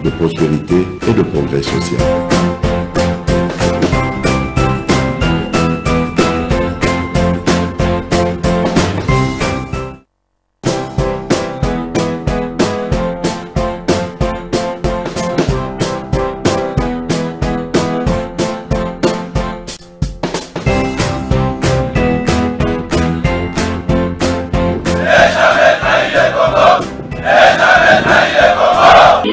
de prospérité et de progrès social.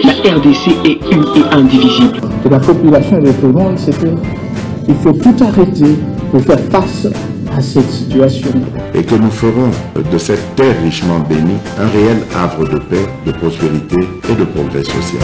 La RDC est une et indivisible. Et la population et tout le monde, c'est qu'il faut tout arrêter pour faire face à cette situation. Et que nous ferons de cette terre richement bénie un réel havre de paix, de prospérité et de progrès social.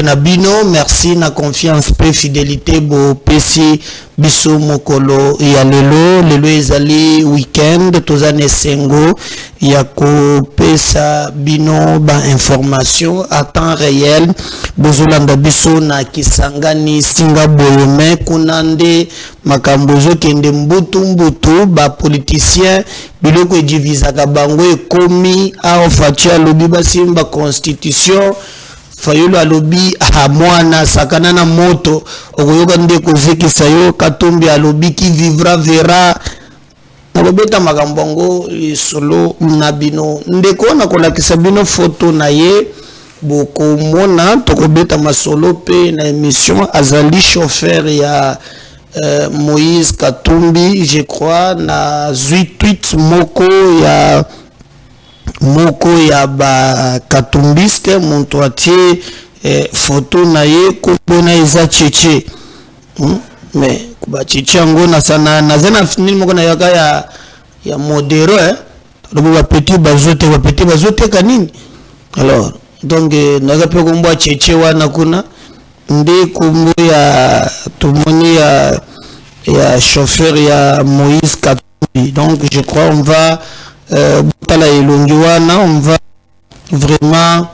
Nabino, merci na confiance pe fidélité bo pesi biso mokolo ya lelo ezali weekend tozane sengo ya ko pesa bino ba information à temps réel bozolanda biso na Kisangani singa boyome kunande makambozo kende mbutu ba politicien biloko edivizaka bango ekomi a ofatia lobi basimba constitution Fayulu alobi mwana sakana na moto okoyoka ndeko zekisa yo Katumbi alobi ki vivra verra nalobeta makambongo solo nabino ndeko na kolakisa bino photo na ye boko mona tokobeta masolo pe na émission azali chauffeur ya Moïse Katumbi je crois na tweet moko ya ba Katumbiste muntu atie photo na ye kubona eza cheche mais kuba cheche ngo na sana na zena finil moko na yaka ya modero lobo ba petit bazote kanini alors donc naga pe kombo cheche wana kuna ndi kumbo ya tumoni ya chauffeur ya Moïse Katumbi. Donc je crois on va on va vraiment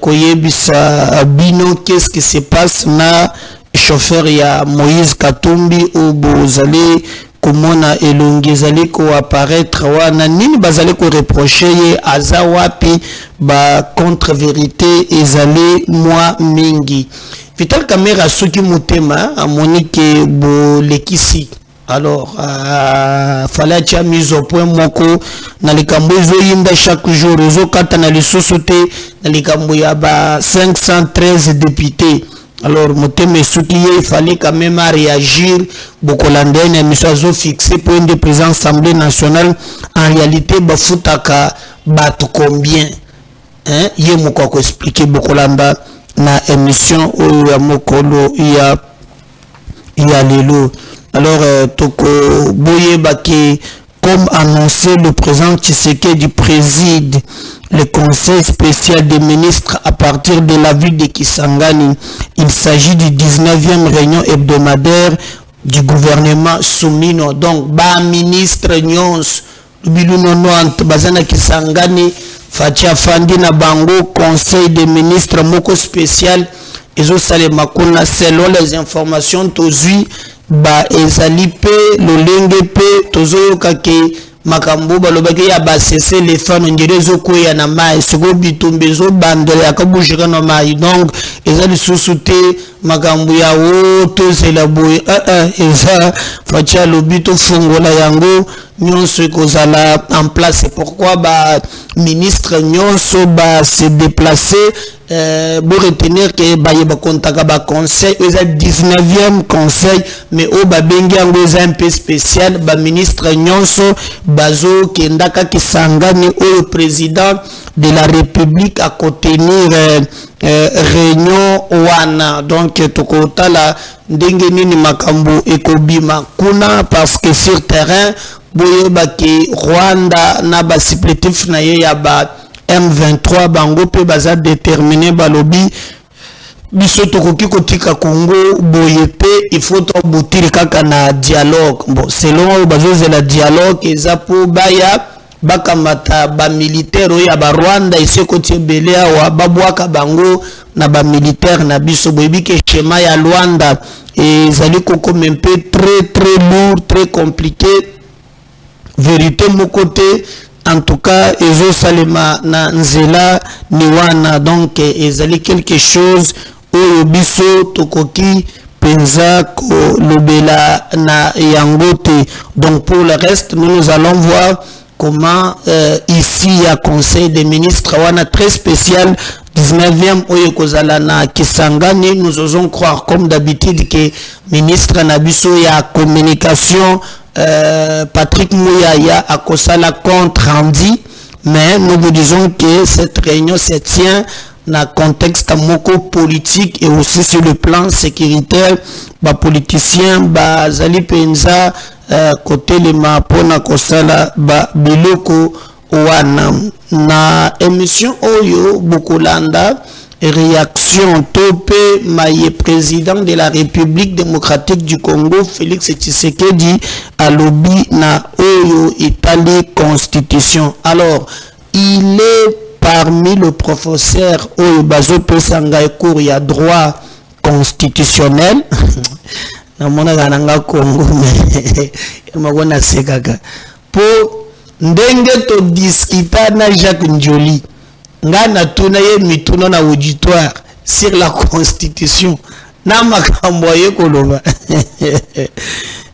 koyebisa bino qu'est-ce qui se passe na chauffeur ya Moïse Katumbi ou bozali komona elongi ezali ko apparaître wana nini bazali ko reprocher ye aza wapi ba contre vérité ezali moi mingi Vital Kamerhe soki motema amoni ke bo lekisi. Alors, fallait que mise au point moko na likambo yinda chaque jour rezo kata na lisusuté na likambo ya ba 513 députés. Alors, moteme soki il fallait quand même réagir bokolanda na mission zo fixé pour une de président Assemblée nationale en réalité bafutaka bato combien hein yé moko ko expliquer bokolanda na émission o ya mokolo ya lelo. Alors, Toko Boye Baki, comme annoncé, le président Tshisekedi préside le conseil spécial des ministres à partir de la ville de Kisangani. Il s'agit du 19e réunion hebdomadaire du gouvernement Soumino. Donc, ba ministre Nyons, Bilunonoant, Bazana Kisangani, Fatia Fandi na Bango, conseil des ministres Moko spécial, Ezo Salemakuna, selon les informations Tozui, ba ezali pe lolenge pe tozoyoka ke makambo balobaki ya ba cesser les fans ngerezo ko ya na mai soko bitumbe zo bandele akabujika na mai donc ezali susute makambo ya woto zela boy eza facha lobito fungola yango nyonso ekozala en place. C'est pourquoi ba ministre nyonso ba se déplacer pour retenir que ba yeba kontaka ba conseil eza 19e conseil mais au ba bengi yango eza un peu spécial ba ministre nyonso bazo kendaka Kisangani au président de la République à contenir réunion wana. Donc tokota la ndenge nini makambo ekobima kuna parce que sur terrain boyeba ke Rwanda na ba supplétif na ye ya ba M23 bango pe baza déterminé balobi biso tokoki kotika Congo boye pe il faut aboutir kaka na dialogue. Bon selon bazo la dialogue eza po baya bakamata ba militaire oya ba Rwanda ise kotie belea wa babwaka bango na ba militaire na biso boyebi ke schéma ya Rwanda et zali koko même peu très lourd, très compliqué. Vérité mon côté en tout cas ezo salema na nzela niwana donc ezali quelque chose oyo biso tokoki penza ko lobela na yangote. Donc pour le reste nous allons voir comment ici il y a conseil des ministres wana très spécial 19e oyo kozala na Kisangani. Nous osons croire comme d'habitude que ministre Nabiso ya communication Patrick Mouyaya a kosala compte rendu, mais nous vous disons que cette réunion se tient dans le contexte politique et aussi sur le plan sécuritaire. Les politiciens bazali penza côté les mapona kosala ba biloko wana na émission oyo Bokolanda réaction topé maye président de la République démocratique du Congo Félix Tshisekedi à lobby na oyo Italie constitution. Alors il est parmi le professeur oyo bazo pesanga cours ya droit constitutionnel na mona gananga Congo mais magona sekaka po ndenge to discuta na Jacques Njoli ngana tuna ye mituna na auditoire sur la constitution na makambo ye koloba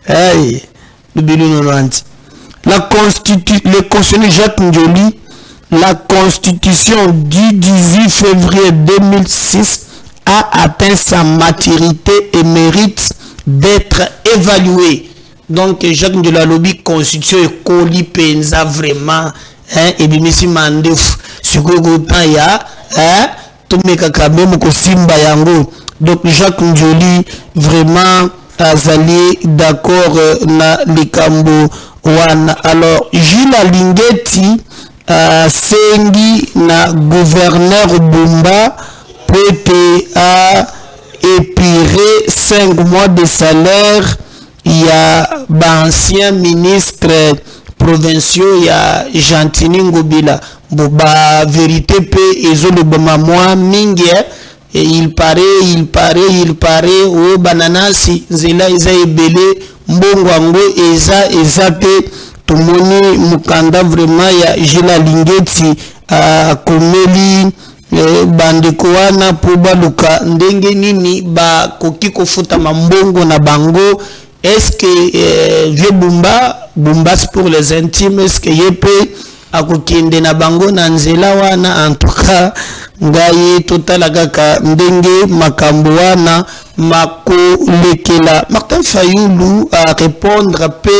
ay biluno nanti le constitution Jacques Njoli. La constitution du 18 février 2006 a atteint sa maturité et mérite d'être évaluée. Donc Jacques Njoli lobby constitution et coli penza vraiment et bimisi mandef sikogo ya tumeka kabemo ko simba yango. Donc Jacques Njoli vraiment azali d'accord na likambo wana. Alors Gilles Alingeti sengi na gouverneur Bumba peut à épirer 5 mois de salaire. Il y a ancien ministre provinciaux ya Gentini Ngobila boba vérité pe ezo le bama moi mingi et il paraît o banana si zela eza ebele mbongo ngo eza pe tomoni mukanda vraiment ya Gilles Lingeti komeli bandeko wana po baluka ndenge nini ba koki kofuta mambongo na bango. Est-ce que vieux Bumba pour les intimes, est-ce que yepe akokende na bango na nzela wana? En tout cas ngaye total kaka ndenge makambo wana makolekela. Martin Fayulu a répondre pe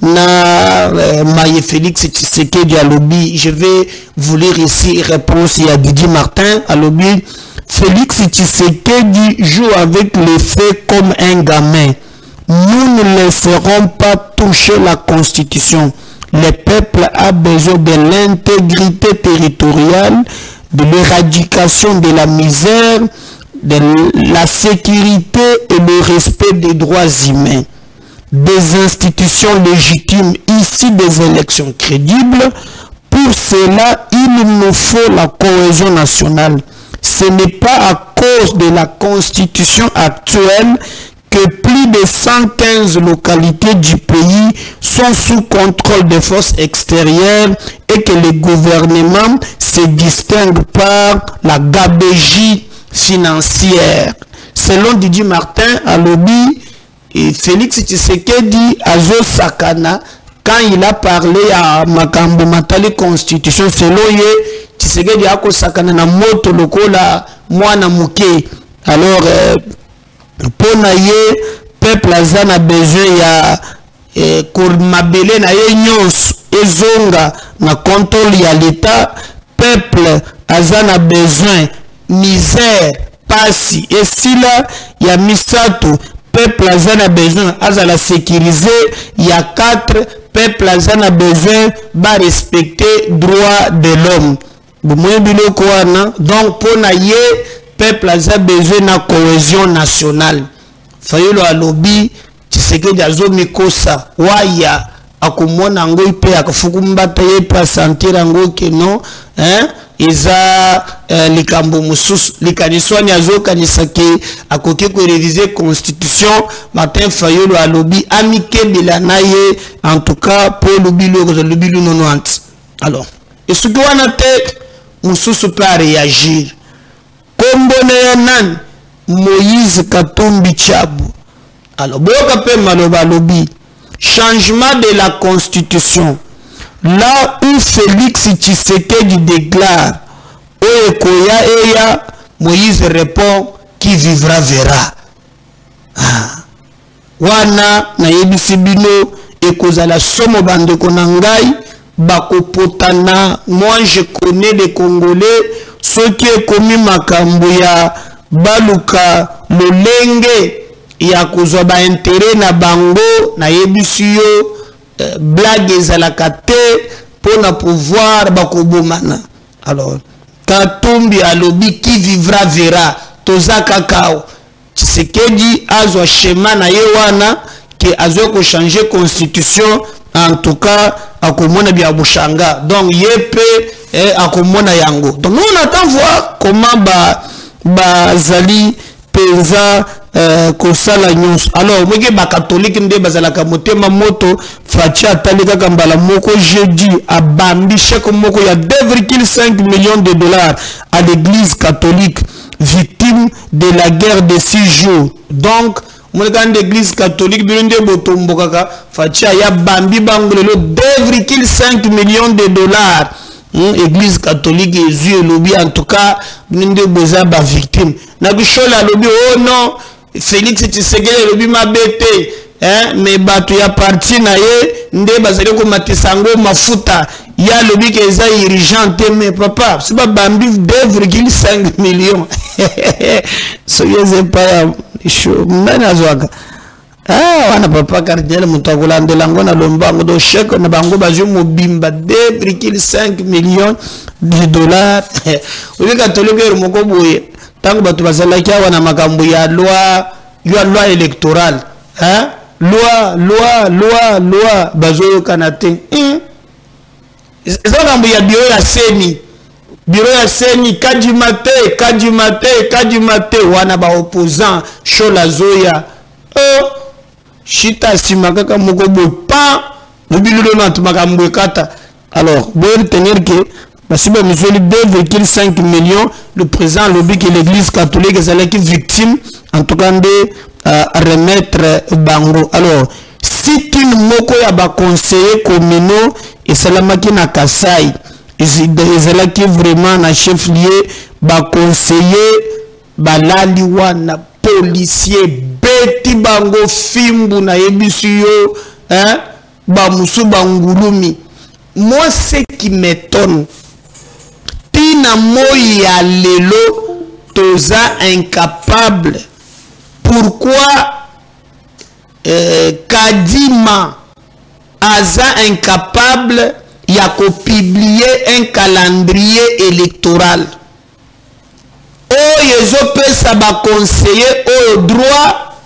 na Maye Félix Tshisekedi à lobby. Je vais vous lire ici réponse à Didier Martin à lobby. Félix Tshisekedi joue avec les faits comme un gamin. Nous ne laisserons pas toucher la constitution. Le peuple a besoin de l'intégrité territoriale, de l'éradication de la misère, de la sécurité et le respect des droits humains. Des institutions légitimes issues des élections crédibles. Pour cela, il nous faut la cohésion nationale. Ce n'est pas à cause de la constitution actuelle que plus de 115 localités du pays sont sous contrôle des forces extérieures et que le gouvernement se distingue par la gabegie financière. Selon Didier Martin à lobby, Félix Tshisekedi Azo Sakana, quand il a parlé à Makambo Matali Constitution, selon lui, Tshisekedi Ako Sakana na moto lokola mwana muke. Alors, pour naye peuple azana besoin ya mabele na ye nyonso ezonga na contrôle ya l'état. Peuple azana besoin misère pasi esila ya misato. Peuple azana besoin azala sécuriser ya 4. Peuple azana besoin ba respecter droit de l'homme. Donc pour naye peuple a besoin de cohésion nationale. Fayolo a lobby Tshisekedi azo mikosa waya akomona ngo ipe akafukumbata ye pa sentir ngo que non eza likambo mususu likaniswani azokanisa ke akoki ko réviser constitution Martin Fayulu alobi amike bilanaye en tout cas pour lobilu 90. Alors et ce que wana te mususu peut réagir kombone nan Moïse Katumbi Tchabou. Alors boka pe maloba lobi changement de la constitution. Là où Félix Tshisekedi déclare Oekoya Eya, Moïse répond qui vivra verra. Wana na yebisi bino ekozala somo bande konangai bako potana. Moi je connais les Congolais ceux qui ont commis makambo ya baluka lolenge ya kozwa ba intérêt na bango na yebisi yo blague ezalaka te pour na pouvoir bakobomana. Alors Katumbi alobi qui vivra verra toza kakao Tshisekedi azwa schéma na ye wana ke azwa ko changer constitution en tout cas akomona bia bushanga donc yepe akomona yango. Donc nous on attend voir comment bazali penza kosala nyonso. Alors mweke ba catholique nde bazalaka motema moto fachi atalika kambala moko jeudi abambi chèque moko ya 2,5 millions de dollars à l'église catholique victime de la guerre de 6 jours. Donc mweka l'église catholique bilonde botombo kaka fachi ya bambi bangolelo 2,5 millions de dollars. Église catholique Jésus lobby en tout cas ninde boza ba victime na bishola lobby oh non Félix Tshisekedi lobby mabete mais bato ya parti na ye nde bazali ko matisango mafuta ya lobby ke za urgent mais papa c'est pas bambi 2,5 millions so yeze pa show mnana zwaka wana papa cardinal mutakola ndelango na lombango do chèque na bango bazo mobimba 2,5 millions de dollars. Oye catholique moko boye tango batu bazala kia wana makambo ya loi électorale loi bazo kanate ezo ya bureau ya seni kadimate wana ba opposant shola zoya Chita simakaka moko pa mobilulo na tumakambo ekata. Alors bon retenir que basiba misoli 2,5 millions le président lobby que l'église catholique est victime en tout cas de remettre bango. Alors si tu moko ya ba conseiller communaux et salamaki na Kasai ezalaki vraiment na chef lieu ba conseiller balali wana policier beti bango fimbu na yebisi yo ba musu bangulumi. Moi ce qui m'étonne tina moi ya lelo toza incapable. Pourquoi Kadima aza incapable ya ko publier un calendrier électoral? Yezo pesa ba conseiller au droit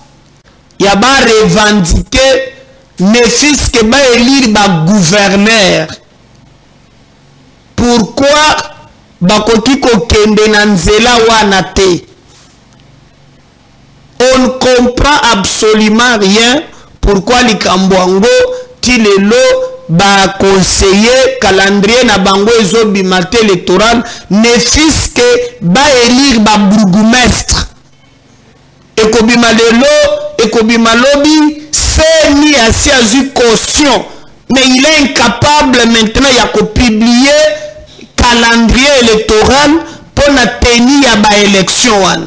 ya ba revendiquer ne fils que ba élire ba gouverneur. Pourquoi ba koki ko kende na nzela wana te? On ne comprend absolument rien. Pourquoi likambwango tilelo ba conseiller calendrier na bango ezo bimate électoral ne fils que ba élire ba bourgmestre ekobima lelo ekobima lobi c'est ni asi azu caution mais il est incapable maintenant ya ko publier calendrier électoral pour na tenir ya ba élection wana.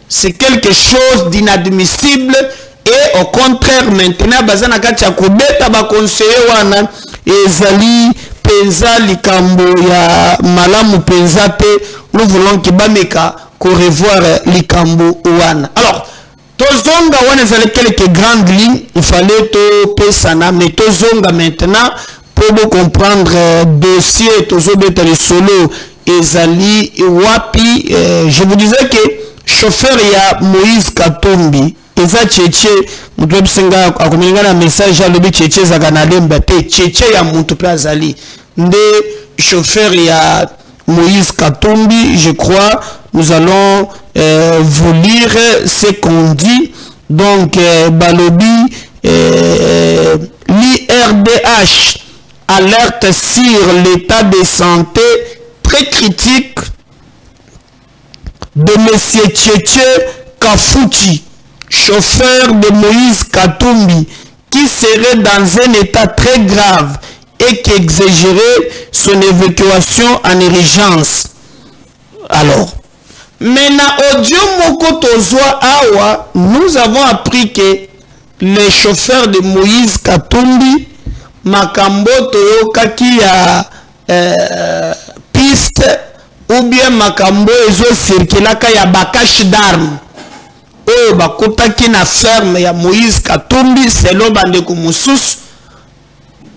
C'est quelque chose d'inadmissible. Et au contraire maintenant bazana kati ya kobeta ba conseiller wana ezali penza likambo ya malamu penza te. Nous voulons que bameka ko revoir likambo wana. Alors tozonga wana ezali quelques grandes lignes, il fallait to pesana mais tozonga maintenant pour comprendre dossier tozobeta le solo ezali wapi. Je vous disais que chauffeur ya Moïse Katumbi eza tchétché mutu bisenga akomelinga na message alobi tchétché zaka na lemba te tchétché ya mutu pe azali nde chauffeur ya Moïse Katumbi. Je crois nous allons vous lire ce qu'on dit. Donc balobi l'IRDH alerte sur l'état de santé très critique de monsieur Tchétché Kafouchi, chauffeur de Moïse Katumbi, qui serait dans un état très grave et qui exigerait son évacuation en urgence. Alors, maintenant, audio moko tozwa awa, nous avons appris que les chauffeurs de Moïse Katumbi, makambo toyokaki ya piste ou bien makambo ezo circulaka ya bakache d'armes. Oyo bakotaki na ferme ya Moïse Katumbi selon bandeko mosusu.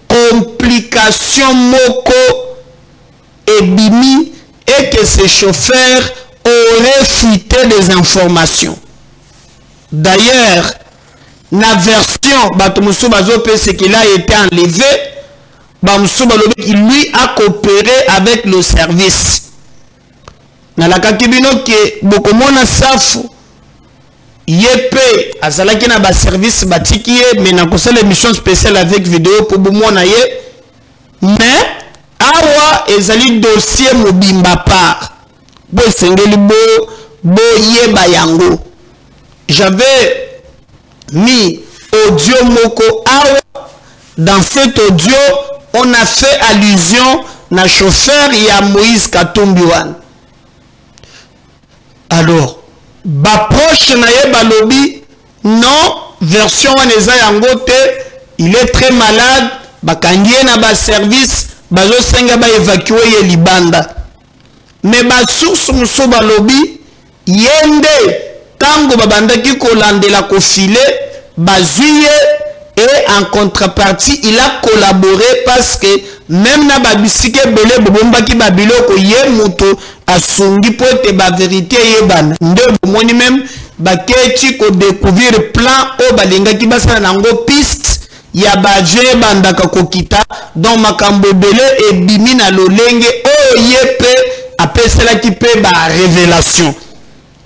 Complication moko ebimi et que ces chauffeurs auraient fuité des informations. D'ailleurs, la version Batumoussou Bazope, c'est qu'il a été enlevé. Bamoussou Balobi, lui a coopéré avec le service. Dans la kakibino que beaucoup de safu yepe azalaki na ba service batiki mais na kosa l'émission spéciale avec vidéo pour bomona ye mais awa ezali dossier mobimba par bo sengeli bo yeba yango. J'avais mis audio moko awa. Dans cet audio on a fait allusion na chauffeur ya Moïse Katumbi wan. Alors ba proche na ye balobi non version waneza yangote, il est très malade, bakangie na ba service bazo senga ba évacuer ye libanda. Mais ba source muso balobi yende tango babandaki kolandela kofile bazuye et en contrepartie il a collaboré parce que même na babisike belé bobombaki babiloko ye muto asungi po te ba vérité yebana nde bomoni même baketi ko découvrir plan o balingaki basana nango piste ya baje bandaka kokita donc makambo belé et bimi na lolenge o yepe apeselaki pe ba révélation.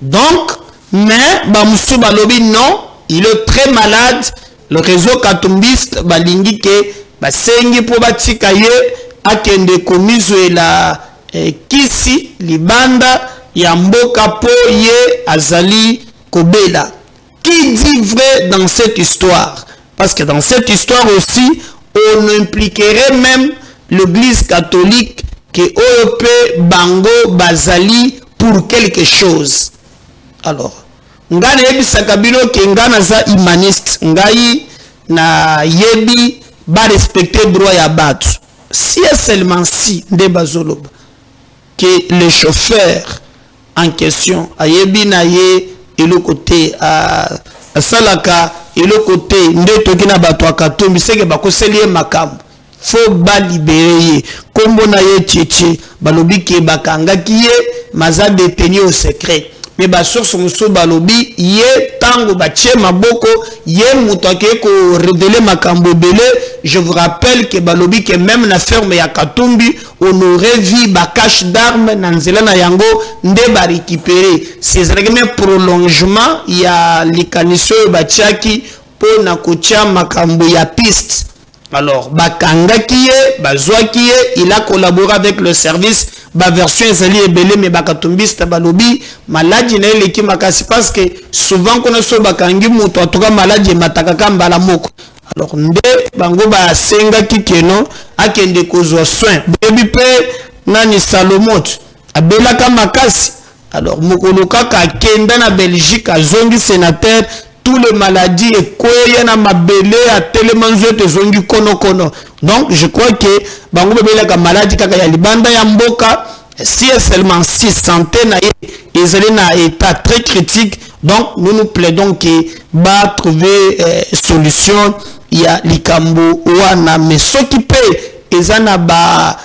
Donc mais bamusu balobi non, il est très malade. Le réseau katumbiste balingi ke basengi po batika ye akende komiso la kisi libanda ya mboka po ye azali kobela. Qui dit vrai dans cette histoire? Parce que dans cette histoire aussi on impliquerait même l'église catholique que oyope bango bazali pour quelque chose. Alors ngana yebi sakabino ke ngana za humaniste ngai na yebi ba respecter droit ya batu. Si et seulement si nde bazoloba que le chauffeur en question a yebi na ye et le côté à salaka et le côté nde toki na batu akatumbi seke bakoseli makambo faut ba libérer kombo na ye tchétché balobi ke bakangaki ye maza détenu au secret. Mais ba source muso balobi ye tango batie maboko ye mutake ko révéler makambo belé. Je vous rappelle que balobi que même na ferme ya Katumbi on aurait vu ba cache d'armes na nzela na yango nde ba récupérer ces règlements prolongement ya likaniso batiaki po na kotia makambo ya piste. Alors bakangaki ye bazwaki ye, il a collaboré avec le service. Ba version ezali ebele mais bakatumbiste balobi maladie na eleki makasi parce que souvent qu'on a so bakangi muto atoka maladie matakaka mbala moko. Alors nde bango ba senga kikeno akende kozwa soin bebi pe nani Salomot abelaka makasi. Alors mokolo kaka kenda na Belgique azongi sénateur tous les maladies et quoi na mabele à tellement de zongi kono kono. Donc je crois que bango bebela ka maladie kaka ya libanda ya mboka si seulement si santé na ezali na état très critique. Donc nous plaidons que ba trouver solution ya likambo wana mais soki pe ezana ba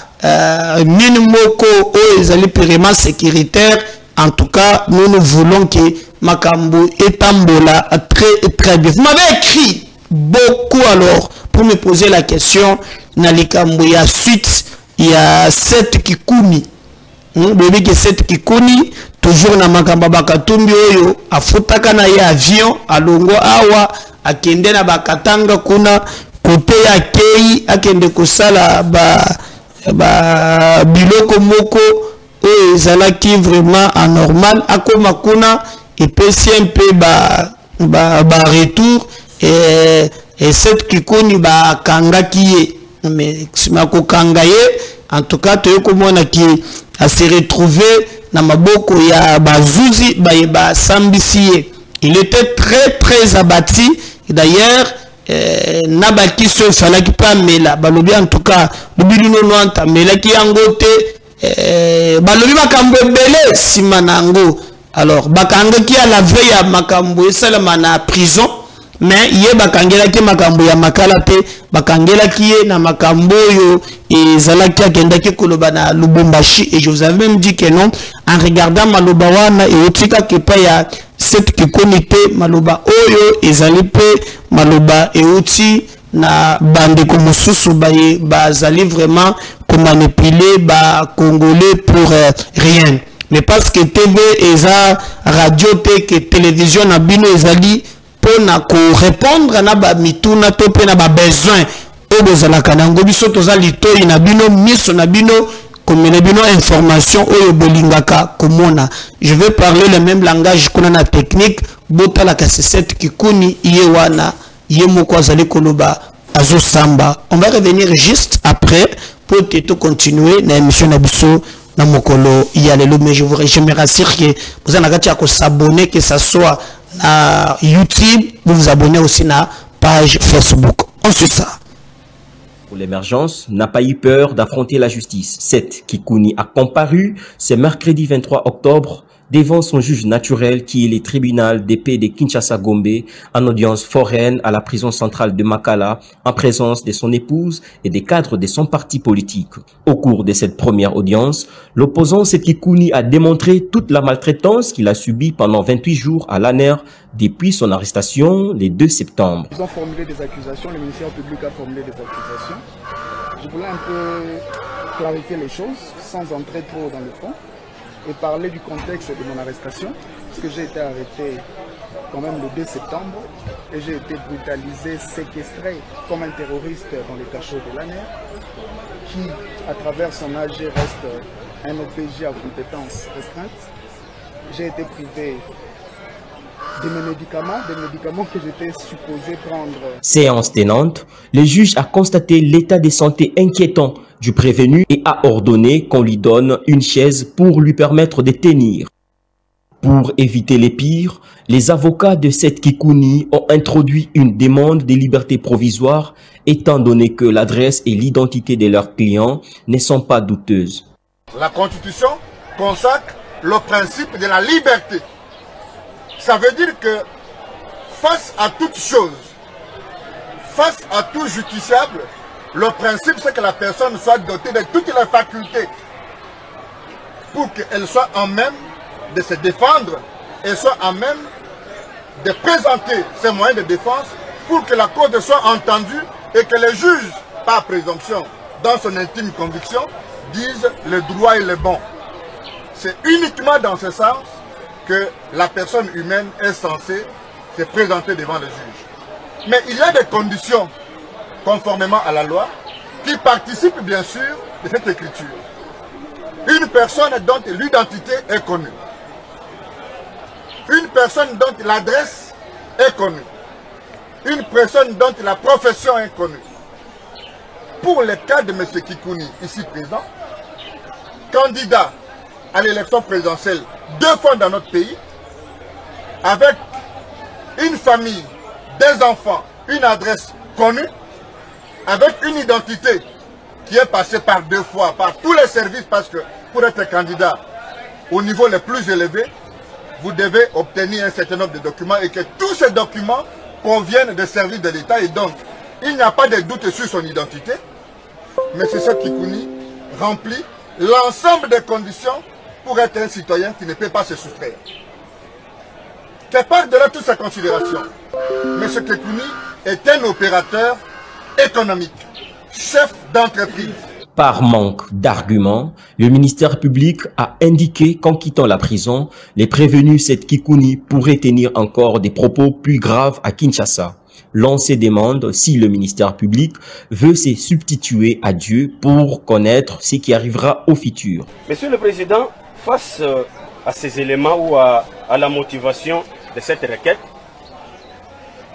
minimoko o ezali vraiment sécuritaire. En tout cas, nous voulons que makambo etambola très bien. Vous m'avez écrit beaucoup alors pour me poser la question na likambo ya suite il y a 7 kikuni. Bébé que 7 kikuni toujours na makamba bakatumbi oyo afutaka na ya avion alongo awa akende na bakatanga kuna kote ya kei akende kosala biloko moko oyo ezalaki vraiment anormal akoma kuna epesi un peu retour et 7 kikuni bakangaki ye mais sima kokanga ye en tout cas toyo komona ki a se retrouver na maboko ya bazuzi ba sambisi. Il était très abattu. D'ailleurs nabaki so falaki pa mela balobi en tout cas lobili no noanta melaki yangote balobi makambo ebele sima nango. Alors bakanga ki a la veille ya makambo esalama na prison. Mais ye bakangela ki makambo ya makala te bakangela ki ye na makambo yo ezalaki akendaki koloba na Lubumbashi. Et je vous avais même dit que non en regardant maloba wana et otika ke pa ya cette kikomite maloba oyo ezali pe maloba et outi na bande komosusu bazali vraiment comme manipuler ba congolais pour rien. Mais parce que TV eza radio te que télévision na bino ezali pour répondre na ba mituna to pe na ba besoin o bozala kanango biso toza litoi na bino miso na bino comme na bino information oyo bolingaka komona. Je vais parler le même langage kuna na technique bota la cassette kikuni yewana yemoko azali koloba azo samba. On va revenir juste après pour te continuer na émission na biso na mokolo yalelo. Mais je me rassure que vous en avez à s'abonner, que ça soit à YouTube, vous vous abonnez aussi à la page Facebook. Ensuite ça. Pour l'émergence, n'a pas eu peur d'affronter la justice. 7 Kikuni a comparu ce mercredi 23 octobre devant son juge naturel qui est le tribunal de paix de Kinshasa-Gombe en audience foraine à la prison centrale de Makala en présence de son épouse et des cadres de son parti politique. Au cours de cette première audience, l'opposant Kikuni a démontré toute la maltraitance qu'il a subie pendant 28 jours à l'ANER depuis son arrestation le 2 septembre. Ils ont formulé des accusations, le ministère public a formulé des accusations. Je voulais un peu clarifier les choses sans entrer trop dans le fond et parler du contexte de mon arrestation, parce que j'ai été arrêté quand même le 2 septembre et j'ai été brutalisé, séquestré comme un terroriste dans les cachots de l'ANER, qui, à travers son AG, reste un OPJ à compétences restreintes. J'ai été privé de mes médicaments que j'étais supposé prendre. Séance tenante, le juge a constaté l'état de santé inquiétant du prévenu et a ordonné qu'on lui donne une chaise pour lui permettre de tenir. Pour éviter les pires, les avocats de 7 Kikuni ont introduit une demande de liberté provisoire étant donné que l'adresse et l'identité de leurs clients ne sont pas douteuses. La Constitution consacre le principe de la liberté. Ça veut dire que face à toute chose, face à tout justiciable, le principe c'est que la personne soit dotée de toutes les facultés pour qu'elle soit en même de se défendre et soit en même de présenter ses moyens de défense pour que la cause soit entendue et que les juges, par présomption, dans son intime conviction, disent le droit et le bon. C'est uniquement dans ce sens que la personne humaine est censée se présenter devant le juge. Mais il y a des conditions, conformément à la loi, qui participent bien sûr de cette écriture. Une personne dont l'identité est connue. Une personne dont l'adresse est connue. Une personne dont la profession est connue. Pour le cas de M. Kikuni, ici présent, candidat à l'élection présidentielle 2 fois dans notre pays, avec une famille, des enfants, une adresse connue, avec une identité qui est passée par 2 fois, par tous les services, parce que pour être candidat au niveau le plus élevé, vous devez obtenir un certain nombre de documents et que tous ces documents proviennent des services de l'État et donc il n'y a pas de doute sur son identité. Mais c'est ce Kikuni remplit l'ensemble des conditions pour être un citoyen qui ne peut pas se soustraire. que par-delà toutes ces considérations, M. Kekuni est un opérateur économique, chef d'entreprise. Par manque d'arguments, le ministère public a indiqué qu'en quittant la prison, les prévenus Seth Kikuni pourraient tenir encore des propos plus graves à Kinshasa. L'on se demande si le ministère public veut se substituer à Dieu pour connaître ce qui arrivera au futur. Monsieur le Président, face à ces éléments ou à la motivation de cette requête,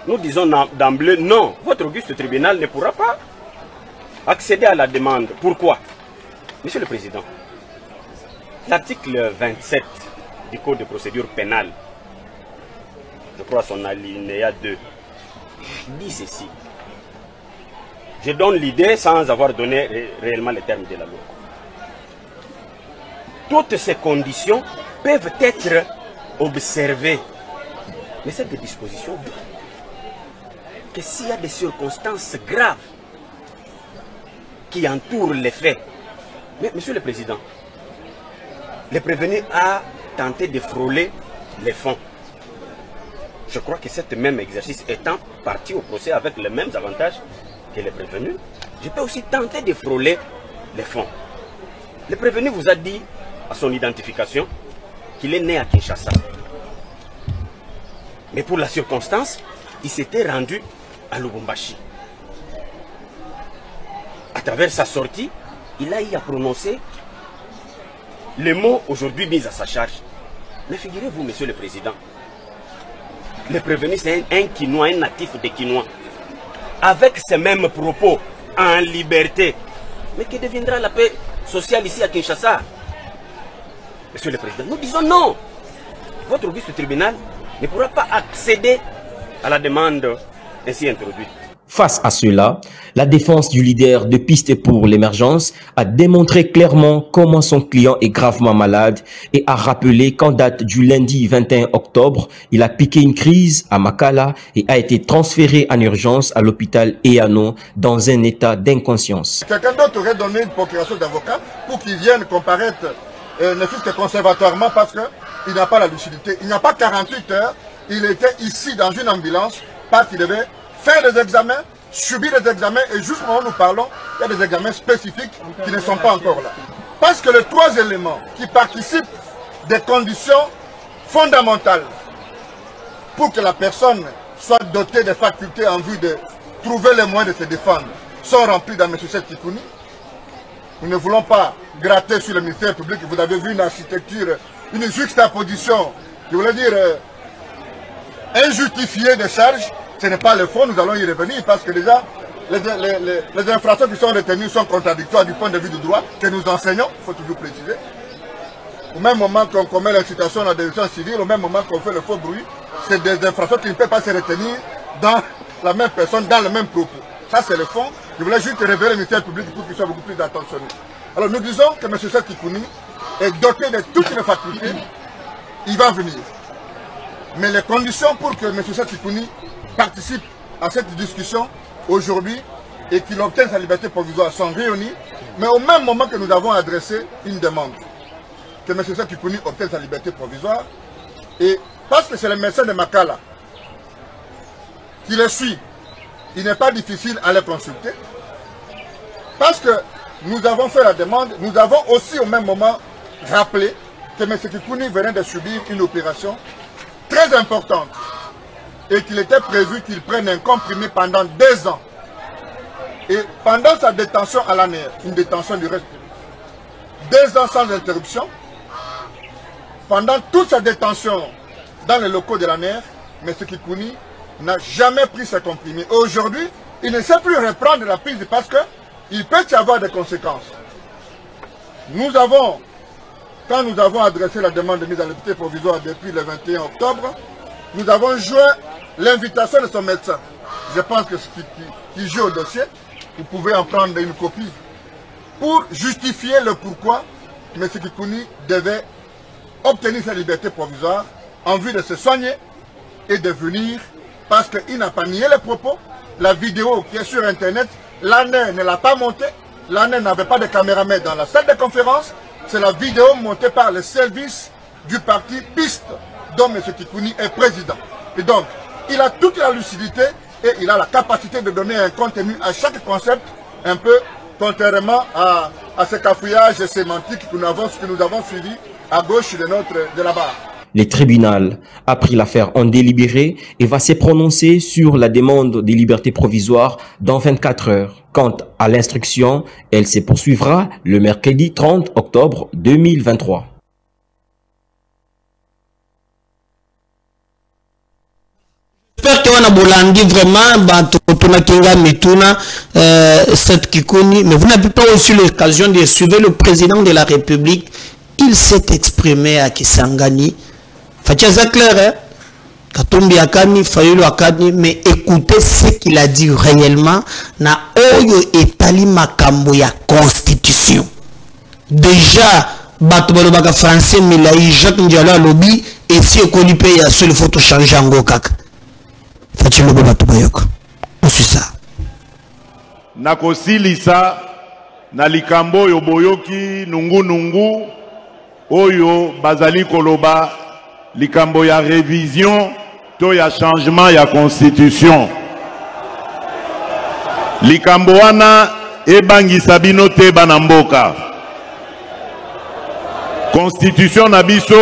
nous disons d'emblée non, votre auguste tribunal ne pourra pas accéder à la demande. Pourquoi? Monsieur le Président, l'article 27 du Code de procédure pénale, je crois son alinéa 2, dit ceci. Je donne l'idée sans avoir donné réellement les termes de la loi. Toutes ces conditions peuvent être observées. Mais cette disposition dit que s'il y a des circonstances graves qui entourent les faits. Mais Monsieur le Président, le prévenu a tenté de frôler les fonds. Je crois que cet même exercice étant parti au procès avec les mêmes avantages que le prévenu, je peux aussi tenter de frôler les fonds. Le prévenu vous a dit à son identification qu'il est né à Kinshasa. Mais pour la circonstance, il s'était rendu à Lubumbashi. À travers sa sortie, il a eu à prononcer les mots aujourd'hui mis à sa charge. Mais figurez-vous, Monsieur le Président, le prévenu c'est un Quinois, un natif de Quinois, avec ces mêmes propos en liberté. Mais que deviendra la paix sociale ici à Kinshasa? Monsieur le Président, nous disons non. Votre auguste tribunal ne pourra pas accéder à la demande ainsi introduite. Face à cela, la défense du leader de Piste pour l'émergence a démontré clairement comment son client est gravement malade et a rappelé qu'en date du lundi 21 octobre, il a piqué une crise à Makala et a été transféré en urgence à l'hôpital Eyano dans un état d'inconscience. Quelqu'un d'autre aurait donné une procuration d'avocat pour qu'il vienne comparaître ne fût que conservatoirement parce qu'il n'a pas la lucidité. Il n'y a pas 48 heures, il était ici dans une ambulance parce qu'il devait faire des examens, subir des examens, et juste au moment où nous parlons, il y a des examens spécifiques qui ne sont pas encore là. Parce que les trois éléments qui participent des conditions fondamentales pour que la personne soit dotée des facultés en vue de trouver les moyens de se défendre sont remplis dans M. Seth Kikuni. Nous ne voulons pas gratter sur le ministère public. Vous avez vu une architecture, une juxtaposition, je voulais dire, injustifiée de charges. Ce n'est pas le fond, nous allons y revenir parce que déjà, les infractions qui sont retenues sont contradictoires du point de vue du droit que nous enseignons, il faut toujours préciser. Au même moment qu'on commet l'incitation à la désobéissance civile, au même moment qu'on fait le faux bruit, c'est des infractions qui ne peuvent pas se retenir dans la même personne, dans le même propos. Ça c'est le fond. Je voulais juste révéler le ministère public pour qu'il soit beaucoup plus attentionné. Alors nous disons que M. Seth Kikuni est doté de toutes les facultés, il va venir. Mais les conditions pour que M. Seth Kikuni participe à cette discussion aujourd'hui et qu'il obtienne sa liberté provisoire sont réunis, mais au même moment que nous avons adressé une demande que M. Seth Kikuni obtienne sa liberté provisoire, et parce que c'est le médecin de Makala qui le suit, il n'est pas difficile à le consulter, parce que nous avons fait la demande, nous avons aussi au même moment rappelé que M. Kikuni venait de subir une opération très importante et qu'il était prévu qu'il prenne un comprimé pendant 2 ans. Et pendant sa détention à l'ANER, une détention du reste, 2 ans sans interruption, pendant toute sa détention dans les locaux de l'ANER, M. Kikuni n'a jamais pris ce comprimé. Aujourd'hui, il ne sait plus reprendre la prise parce qu'il peut y avoir des conséquences. Nous avons, quand nous avons adressé la demande de mise à liberté provisoire depuis le 21 octobre, nous avons joint l'invitation de son médecin. Je pense que ce qui joue au dossier, vous pouvez en prendre une copie pour justifier le pourquoi M. Kikuni devait obtenir sa liberté provisoire en vue de se soigner et de venir parce qu'il n'a pas nié les propos. La vidéo qui est sur Internet, l'ANER ne l'a pas montée. L'ANER n'avait pas de caméraman dans la salle de conférence. C'est la vidéo montée par le service du parti Piste dont M. Kikouni est président. Et donc, il a toute la lucidité et il a la capacité de donner un contenu à chaque concept, un peu contrairement à ce cafouillage sémantique que nous avons suivi à gauche de la barre. Le tribunal a pris l'affaire en délibéré et va se prononcer sur la demande de liberté provisoire dans 24 heures. Quant à l'instruction, elle se poursuivra le mercredi 30 octobre 2023. J'espère que on a bolandi vraiment cette Kikouni, mais vous n'avez pas aussi l'occasion de suivre le président de la République. Il s'est exprimé à Kisangani. Fatia clair, hein? Katumbi Akani, Fayulu Akani, mais écoutez ce qu'il a dit réellement. Na oyo etali makambo ya constitution. Déjà, Batoubalobaka français, Milaï, Jacques Ndiala lobby, et si on connaît pas, il y a seul photo changer en gokak. Fatia lobo Batoubayoko. On suit ça. Nakosilisa, na likambo yo boyoki, nungu, oyo bazali koloba, likambo ya révision to ya changement ya constitution likambo wana ebangisa bino te bana mboka constitution na biso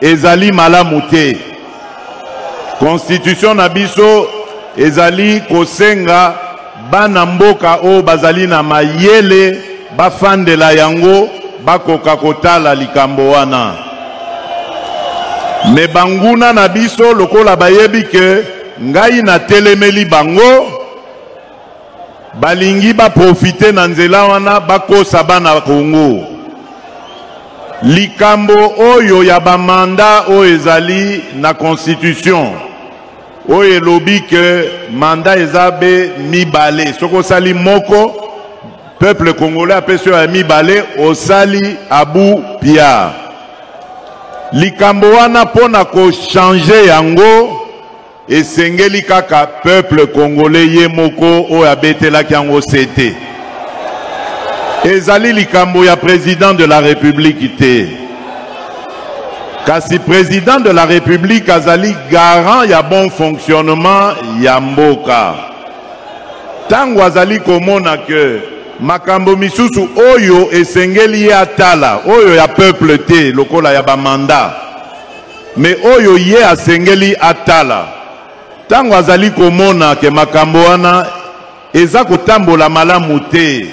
ezali malamu te constitution na biso ezali kosenga bana mboka o bazali na mayele bafandela yango bakoka kotala likambo wana. Me banguna na biso lokola bayebi ke ngai na telemeli bango balingi ba profite na nzela wana bakosa bana Kongo. Likambo oyo ya bamanda oyo ezali na constitution oyo elobi ke manda ezabe mibale soko sali moko peuple congolais apesi ya mibale osali abu pia. Likambo wana pona ko changer yango esengeli kaka peuple congolais ye moko o abetelaki yango sete. Ezali likambo ya président de la république te. Kasi président de la république azali garant ya bon fonctionnement ya mboka. Tango azali komona ke makambo misusu oyo esengeli ye atala oyo ya peuple te lokola ya bamanda me oyo ye asengeli atala tango azali komona ke makambo wana eza kotambola malamu te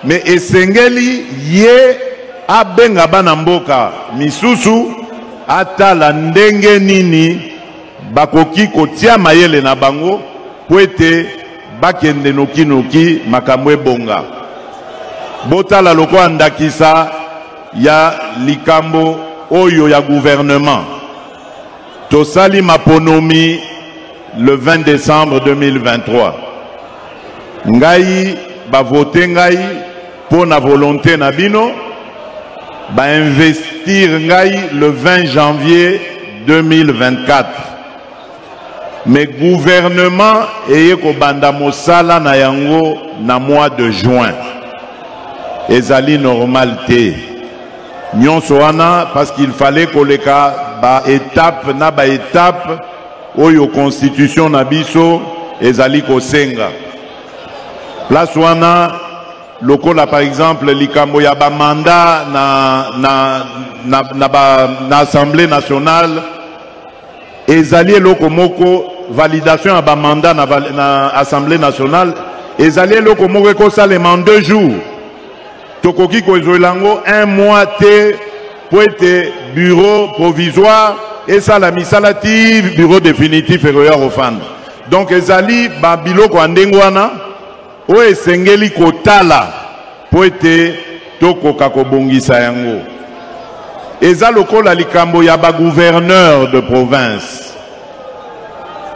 me esengeli ye abenga bana mboka misusu atala ndenge nini bakoki kotia mayele na bango po ete bakende noki makambo ebonga botala loko andakisa ya likambo oyo ya gouvernement tosali maponomi le 20 décembre 2023 ngai bavote ngai po na volonté na bino ba investir ngai le 20 janvier 2024. Mais gouvernement eye ko banda mosala na yango na mois de juin. Ezali normal te. Nyonso wana parce qu'il fallait koleka ba étape na ba étape oyo constitution na biso ezali ko senga. Place wana lokola par exemple likambo ya ba mandat na Assemblée nationale ezali eloko moko validation à mandat na Assemblée nationale ezali eloko moko ekosalema en 2 jours tokoki kozolango 1 mois te po ete bureau provisoire esala misala ti bureau définitif eroya kofanda donc ezali babiloko ya ndenge wana oyo esengeli kotala po ete tokoka kobongisa yango. Eza lokola likambo ya ba gouverneur de province.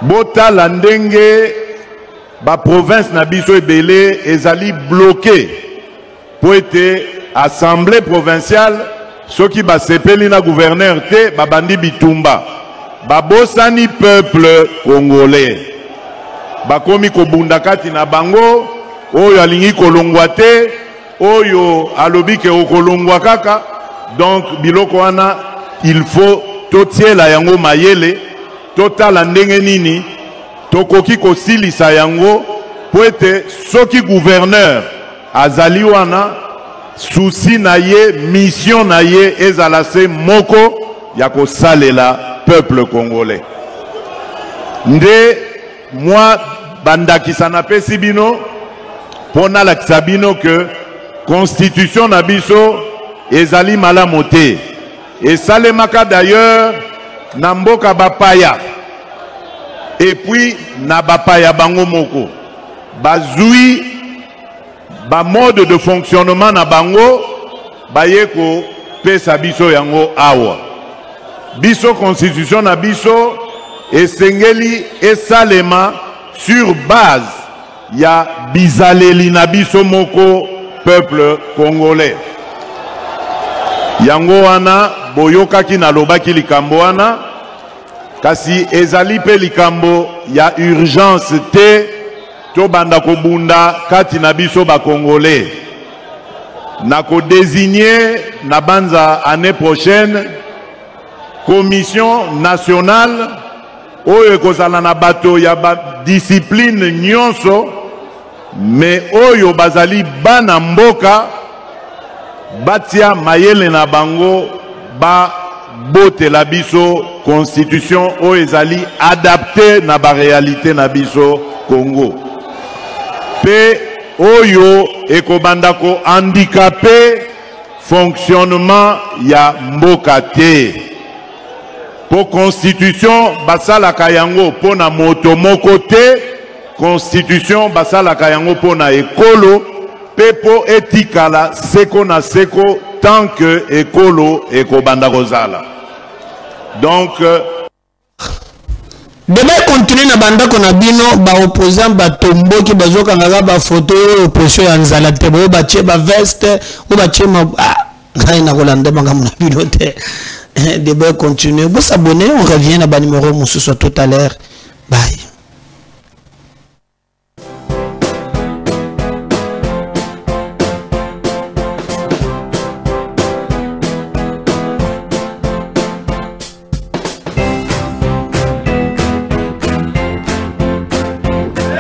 Bota la ndenge ba province na biso ebele ezali bloqué po ete assemblée provinciale soki ba sepeli na gouverneur te babandi bitumba. Babosani peuple congolais. Bakomi kobunda kati na bango oyo alingi kolongwa te oyo alobi ke okolongwa kaka. Donc, biloko wana, il faut totiela yango mayele totala ndenge nini tokoki kosilisa yango po ete soki gouverneur azali wana souci na ye mission na ye ezala se moko ya kosalela peuple congolais. Nde moi bandakisa na pesi bino pona lakisa bino que constitution na biso ezali malamu te. Esalemaka d'ailleurs na mboka bapaya et puis na bapaya bango moko bazui ba mode de fonctionnement na bango bayeko pesa biso yango awa. Biso constitution na biso esengeli esalema sur base ya bizaleli na biso moko peuple congolais. Yango wana boyokaki na lobaki likambo wana kasi ezali pe likambo ya urgence te to banda kobunda kati na biso ba congolais. Na ko désigner na banza année prochaine commission nationale oyo ekozala na bato ya ba discipline nyonso mais oyo bazali bana mboka batia mayele na bango ba bote la biso constitution oyo ezali adapté na ba réalité na biso Congo pe oyo ekobanda ko handicapé fonctionnement ya mboka te. Po constitution basala kayango pona moto moko te, constitution basala kayango pona ekolo pepo etikala seko na seko tant que ekolo ekobanda kozala. Donc demain continue na banda kona bino ba opposant ba tombo ki bazoka ngaka ba photo oppression ya nzala te bo ba che ba veste ou ba che ma ngai na kolanda banga mona bino te. Débat continue. Vous s'abonner, on revient à bas numéro tout à l'heure. Bye.